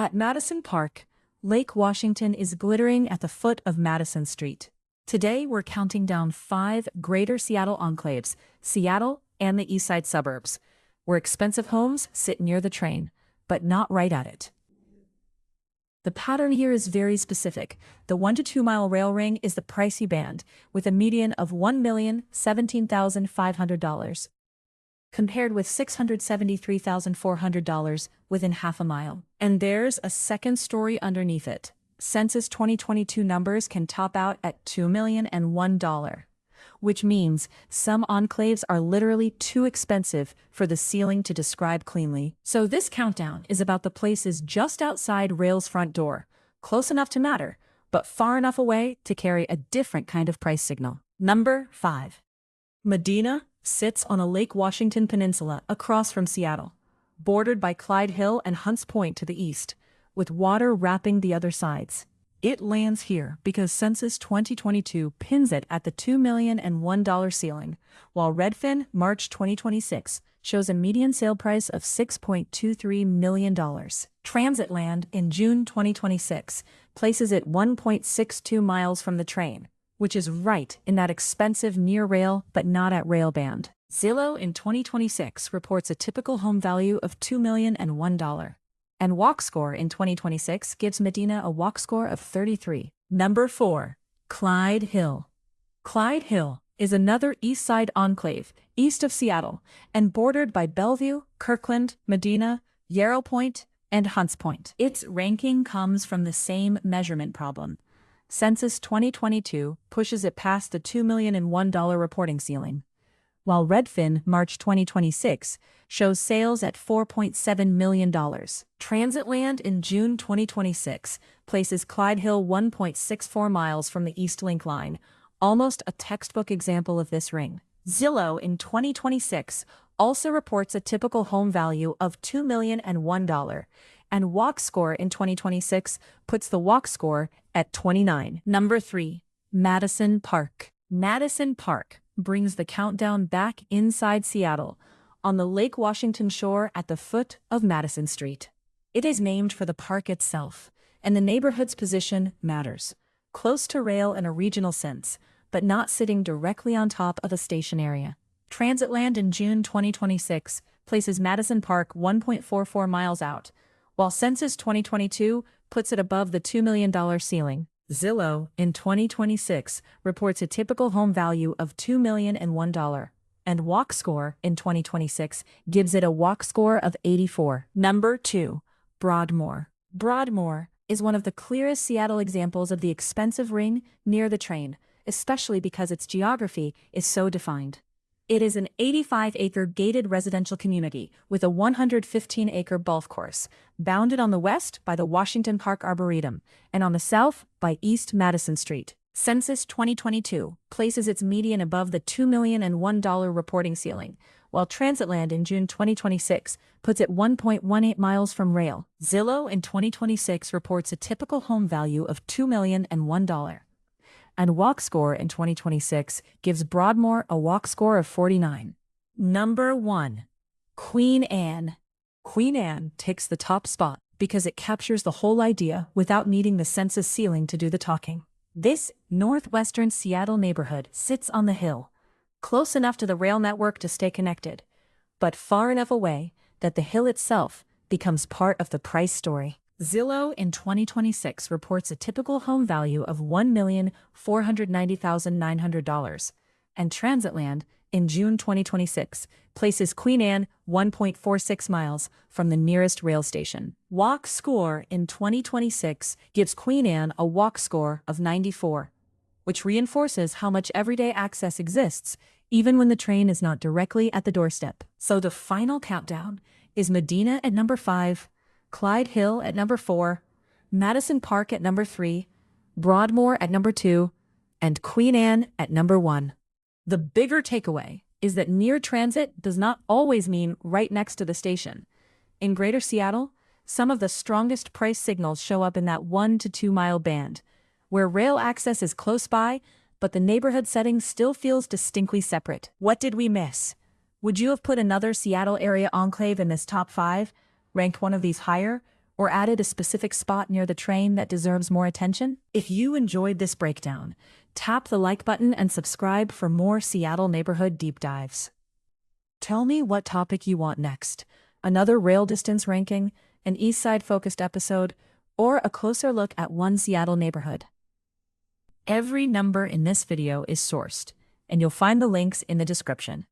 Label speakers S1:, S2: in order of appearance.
S1: At Madison Park, Lake Washington is glittering at the foot of Madison Street. Today, we're counting down 5 greater Seattle enclaves, Seattle and the east side suburbs, where expensive homes sit near the train, but not right at it. The pattern here is very specific. The 1 to 2 mile rail ring is the pricey band, with a median of $1,017,500, compared with $673,400 within half a mile. And there's a second story underneath it. Census 2022 numbers can top out at $2,001,001, which means some enclaves are literally too expensive for the ceiling to describe cleanly. So this countdown is about the places just outside rail's front door, close enough to matter, but far enough away to carry a different kind of price signal. Number 5. Medina sits on a Lake Washington peninsula across from Seattle, bordered by Clyde Hill and Hunts Point to the east, with water wrapping the other sides. It lands here because Census 2022 pins it at the $2,001,001 ceiling, while Redfin March 2026 shows a median sale price of $6.23 million. Transitland in June 2026 places it 1.62 miles from the train, which is right in that expensive near rail but not at rail band. Zillow in 2026 reports a typical home value of $2,001,001. And Walk Score in 2026 gives Medina a Walk Score of 33. Number 4. Clyde Hill. Clyde Hill is another east side enclave, east of Seattle, and bordered by Bellevue, Kirkland, Medina, Yarrow Point, and Hunts Point. Its ranking comes from the same measurement problem. Census 2022 pushes it past the $2,001,001 reporting ceiling, while Redfin March 2026 shows sales at $4.7 million. Transitland in June 2026 places Clyde Hill 1.64 miles from the East Link line, almost a textbook example of this ring. Zillow in 2026 also reports a typical home value of $2,001,001, and Walk Score in 2026 puts the Walk Score at 29. Number 3. Madison Park. Madison Park brings the countdown back inside Seattle, on the Lake Washington shore at the foot of Madison Street. It is named for the park itself, and the neighborhood's position matters. Close to rail in a regional sense, but not sitting directly on top of a station area. Transitland in June 2026 places Madison Park 1.44 miles out, while Census 2022 puts it above the $2 million ceiling. Zillow in 2026 reports a typical home value of $2,001,001, and Walk Score in 2026 gives it a Walk Score of 84. Number 2. Broadmoor. Broadmoor is one of the clearest Seattle examples of the expensive ring near the train, especially because its geography is so defined. It is an 85-acre gated residential community with a 115-acre golf course, bounded on the west by the Washington Park Arboretum and on the south by East Madison Street. Census 2022 places its median above the $2,001,001 reporting ceiling, while Transitland in June 2026 puts it 1.18 miles from rail. Zillow in 2026 reports a typical home value of $2,001,001. And Walk Score in 2026 gives Broadmoor a Walk Score of 49. Number 1. Queen Anne. Queen Anne takes the top spot because it captures the whole idea without needing the census ceiling to do the talking. This northwestern Seattle neighborhood sits on the hill, close enough to the rail network to stay connected, but far enough away that the hill itself becomes part of the price story. Zillow in 2026 reports a typical home value of $1,490,900, and Transitland in June 2026 places Queen Anne 1.46 miles from the nearest rail station. Walk Score in 2026 gives Queen Anne a Walk Score of 94, which reinforces how much everyday access exists, even when the train is not directly at the doorstep. So the final countdown is Medina at number 5, Clyde Hill at number 4, Madison Park at number 3, Broadmoor at number 2, and Queen Anne at number 1. The bigger takeaway is that near transit does not always mean right next to the station. In Greater Seattle, some of the strongest price signals show up in that 1 to 2 mile band, where rail access is close by, but the neighborhood setting still feels distinctly separate. What did we miss? Would you have put another Seattle area enclave in this top 5? Ranked one of these higher? or added a specific spot near the train that deserves more attention? If you enjoyed this breakdown, tap the like button and subscribe for more Seattle neighborhood deep dives. Tell me what topic you want next. Another rail distance ranking, an East Side focused episode, or a closer look at one Seattle neighborhood. Every number in this video is sourced, and you'll find the links in the description.